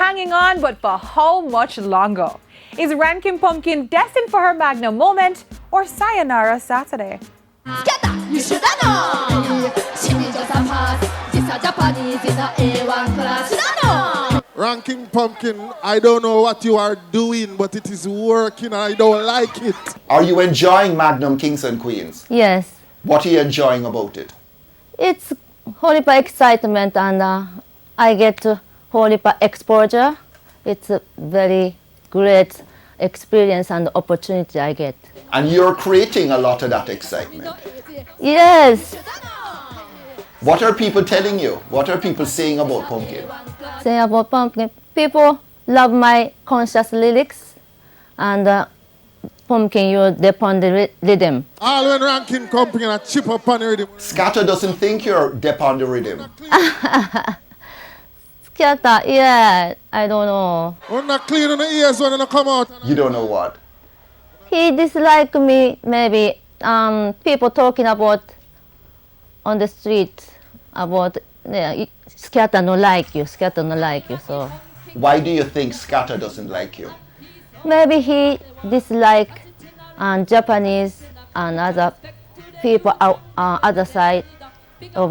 hanging on, but for how much longer? Is Rankin Pumpkin destined for her magnum moment or sayonara Saturday? You shoulda known. She just a pass. This a Japanese in a A1 class. Shoulda known. Rankin Pumpkin, I don't know what you are doing, but it is working and I don't like it. Are you enjoying Magnum Kings and Queens? Yes, What are you enjoying about it? it's whole heap of excitement and I get whole heap of exposure. It's a very great experience and opportunity I get. And you're creating a lot of that excitement. Yes, What are people telling you? What are people saying about Pumpkin? saying about Pumpkin, people love my conscious lyrics and Pumpkin, you depend the rhythm. All when Rankin Pumpkin and chip up on the rhythm. Scatter doesn't think you're dep on the rhythm. Scatter, yeah, I don't know. When not clean on the ears when they come out. You don't know what? He dislike me, maybe people talking about on the street about Scatter no like you, Scatter no like you. So Why do you think Scatter doesn't like you? maybe he dislike Japanese and other people other side of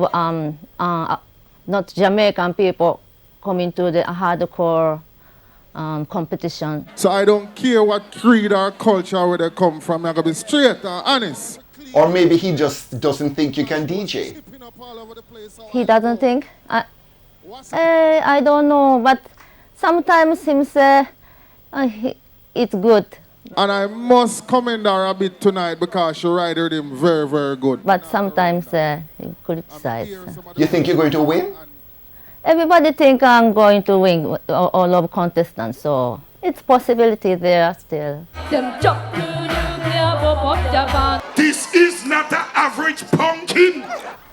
not Jamaican people coming to the hardcore competition. So I don't care what creed or culture where they come from. I gotta be straight and honest. Or maybe he just doesn't think you can DJ. He doesn't think. I don't know, but sometimes him say it's good, And I must commend her a bit tonight because she ride the rhythm very, very good. but sometimes he criticize. You think you're going to win? Everybody think I'm going to win all of contestants, so it's possibility there still. Them jump to nuclear bomb of Japan. This is not the average pumpkin.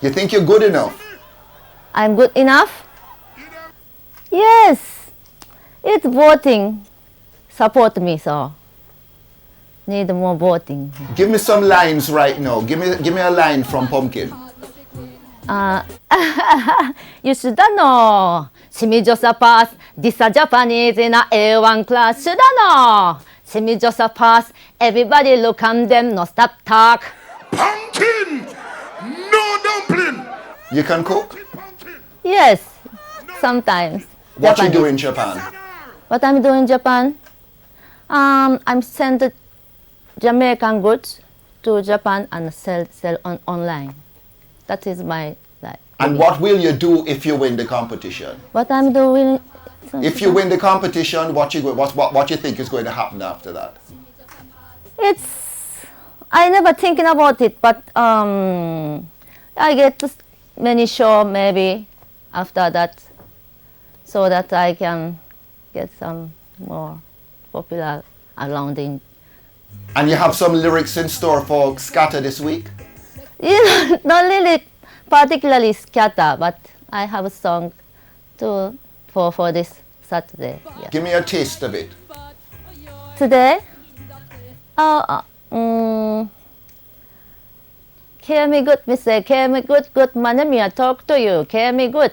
You think you're good enough? I'm good enough? Yes, it's voting. Support me, so need more voting. Give me some lines right now. Give me a line from Pumpkin. You should know. She just a pass. This a Japanese in a A1 class. Should know. She just a pass. Everybody look at them, no stop talk. Pumpkin. No dumpling. You can cook? Yes, sometimes. What you Japanese. do in Japan? What I'm doing in Japan? I'm send Jamaican goods to Japan and sell online. That is my life. And what will you do if you win the competition? What I'm doing? If you win the competition, what you think is going to happen after that? I never thinking about it, but I get to many show maybe after that, so that I can get some more popular around in. And you have some lyrics in store for Scatter this week? Not really particularly Scatter, but I have a song for this Saturday. Yeah. Give me a taste of it. Today, hear me good, me say, hear me good, man, me I talk to you, hear me good.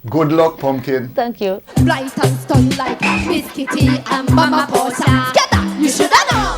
Good luck, Pumpkin. Thank you. Blind and stunned like biscuity and mama portion. Scatter. You shoulda known.